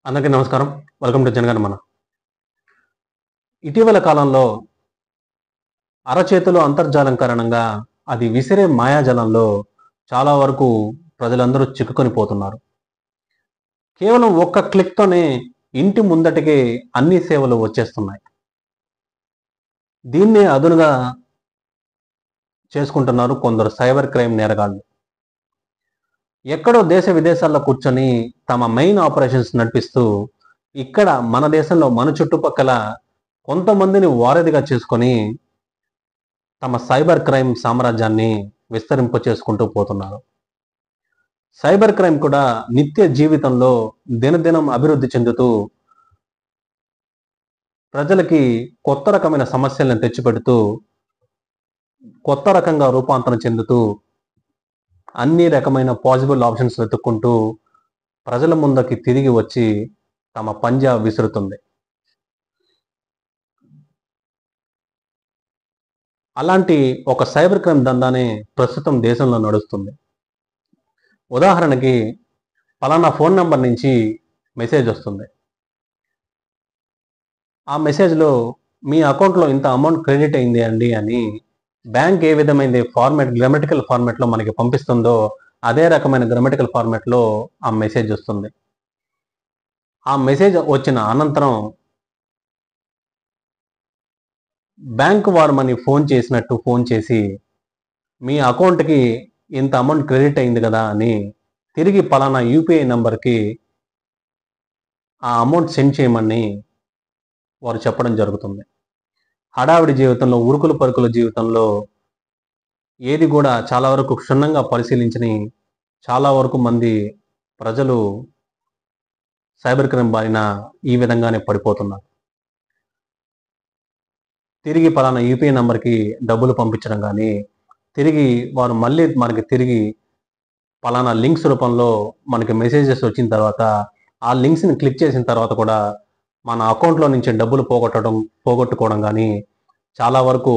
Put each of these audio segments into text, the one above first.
అందరికీ నమస్కారం. Welcome to Janaganamana. ఇటీవల కాలంలో అరచేతిలో అంతర్జాలం కారణంగా అది విసిరే మాయాజాలంలో చాలా వరకు ప్రజలందరూ చిక్కుకొని పోతున్నారు. కేవలం ఒక్క క్లిక్‌తోనే ఇంటి ముందటికే అన్ని సేవలు వచ్చేస్తున్నాయి. దీన్నే అదునుగా చేసుకుంటున్నారు కొందరు సైబర్ క్రైమ్ నేరగాళ్లు. ఎక్కడో దేశ విదేశాల్లో కూర్చొని తమ మెయిన్ ఆపరేషన్స్ నడిపిస్తూ ఇక్కడ మన దేశంలో మన చుట్టుపక్కల కొంతమందిని వారధిగా చేసుకొని తమ సైబర్ క్రైమ్ సామ్రాజ్యాన్ని విస్తరింప చేసుకుంటూ పోతున్నారు. సైబర్ క్రైమ్ కూడా నిత్య జీవితంలో దినదినం అభివృద్ధి చెందుతూ ప్రజలకి కొత్త రకమైన సమస్యలను తెచ్చిపెడుతూ కొత్త రకంగా రూపాంతరం చెందుతూ అన్ని రకమైన పాసిబుల్ ఆప్షన్స్ వెతుక్కుంటూ ప్రజల ముందుకి తిరిగి వచ్చి తమ పంజా విసురుతుంది. అలాంటి ఒక సైబర్ క్రైమ్ దందానే ప్రస్తుతం దేశంలో నడుస్తుంది. ఉదాహరణకి పలానా ఫోన్ నంబర్ నుంచి మెసేజ్ వస్తుంది. ఆ మెసేజ్‌లో మీ అకౌంట్‌లో ఇంత అమౌంట్ క్రెడిట్ అయింది అండి అని బ్యాంక్ ఏ విధమైన గ్రామటికల్ ఫార్మాట్‌లో మనకి పంపిస్తుందో అదే రకమైన గ్రామటికల్ ఫార్మాట్‌లో ఆ మెసేజ్ వస్తుంది. ఆ మెసేజ్ వచ్చిన అనంతరం బ్యాంక్ వారు మనకి ఫోన్ చేసినట్టు ఫోన్ చేసి మీ అకౌంట్‌కి ఇంత అమౌంట్ క్రెడిట్ అయింది కదా అని తిరిగి పలానా యూపీఐ నంబర్‌కి ఆ అమౌంట్ సెండ్ చేయమని వారు చెప్పడం జరుగుతుంది. హడావిడి జీవితంలో, ఉరుకులు పరుగుల జీవితంలో ఏది కూడా చాలా వరకు క్షుణ్ణంగా పరిశీలించని చాలా వరకు మంది ప్రజలు సైబర్ క్రైమ్ బారిన ఈ విధంగానే పడిపోతున్నారు. తిరిగి పలానా యూపీఐ నంబర్‌కి డబ్బులు పంపించడం గానీ, తిరిగి వారు మళ్ళీ మనకి తిరిగి పలానా లింక్స్ రూపంలో మనకి మెసేజెస్ వచ్చిన తర్వాత, ఆ లింక్స్‌ని క్లిక్ చేసిన తర్వాత కూడా మన అకౌంట్‌లో నుంచి డబ్బులు పోగొట్టుకోవడం గానీ, చాలా వరకు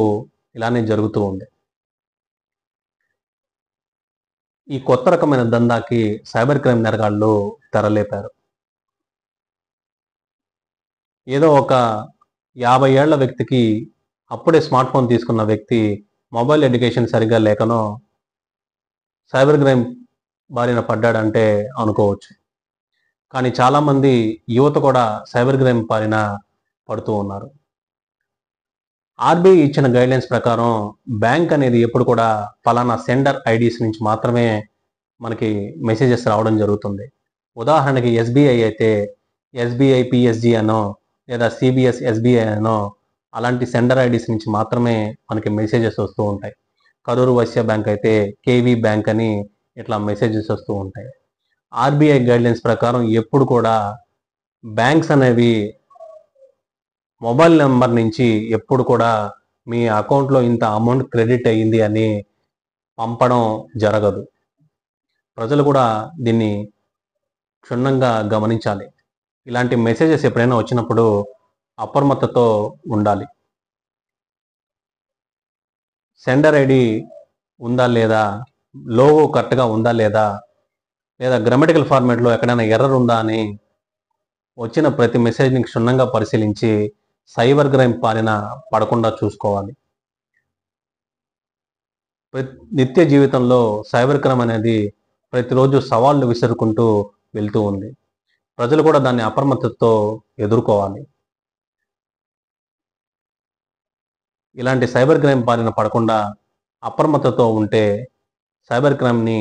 ఇలానే జరుగుతూ ఉంది. ఈ కొత్త రకమైన దందాకి సైబర్ క్రైమ్ నేరగాళ్లు తెరలేపారు. ఏదో ఒక 50 ఏళ్ల వ్యక్తికి అప్పుడే స్మార్ట్ ఫోన్ తీసుకున్న వ్యక్తి మొబైల్ ఎడ్యుకేషన్ సరిగ్గా లేకనో సైబర్ క్రైమ్ బారిన పడ్డాడంటే అనుకోవచ్చు. కానీ చాలామంది యువత కూడా సైబర్ క్రైమ్ బారిన పడుతూ ఉన్నారు. ఆర్‌బీఐ ఇచ్చిన గైడ్‌లైన్స్ ప్రకారం బ్యాంక్ అనేది ఎప్పుడు కూడా పలానా సెండర్ ఐడీస్ నుంచి మాత్రమే మనకి మెసేజెస్ రావడం జరుగుతుంది. ఉదాహరణకి ఎస్‌బీఐ అయితే ఎస్‌బీఐ పీఎస్‌జీ అనో లేదా సీబీఎస్ ఎస్‌బీఐ అనో అలాంటి సెండర్ ఐడీస్ నుంచి మాత్రమే మనకి మెసేజెస్ వస్తూ ఉంటాయి. కరూర్ వైశ్య బ్యాంక్ అయితే కేవీ బ్యాంక్ అని ఇట్లా మెసేజెస్ వస్తూ ఉంటాయి. ఆర్‌బీఐ గైడ్‌లైన్స్ ప్రకారం ఎప్పుడు కూడా బ్యాంక్స్ అనేవి మొబైల్ నంబర్ నుంచి ఎప్పుడు కూడా మీ అకౌంట్‌లో ఇంత అమౌంట్ క్రెడిట్ అయ్యింది అని పంపడం జరగదు. ప్రజలు కూడా దీన్ని క్షుణ్ణంగా గమనించాలి. ఇలాంటి మెసేజెస్ ఎప్పుడైనా వచ్చినప్పుడు అప్రమత్తతో ఉండాలి. సెండర్ ఐడీ ఉందా లేదా? లోగో కరెక్ట్‌గా ఉందా లేదా? లేదా గ్రామటికల్ ఫార్మాట్‌లో ఎక్కడైనా ఎర్రర్ ఉందా అని వచ్చిన ప్రతి మెసేజ్‌ని క్షుణ్ణంగా పరిశీలించి సైబర్ క్రైమ్ బారిన పడకుండా చూసుకోవాలి. నిత్య జీవితంలో సైబర్ క్రైమ్ అనేది ప్రతిరోజు సవాళ్లు విసురుకుంటూ వెళ్తూ ఉంది. ప్రజలు కూడా దాన్ని అప్రమత్తతో ఎదుర్కోవాలి. ఇలాంటి సైబర్ క్రైమ్ బారిన పడకుండా అప్రమత్తతో ఉంటే సైబర్ క్రైమ్‌ని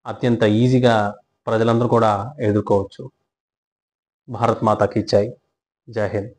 అత్యంత ఈజీగా ప్రజలందరూ కూడా ఎదుర్కోవచ్చు. భారత్ మాతాకి జై. జై హింద్.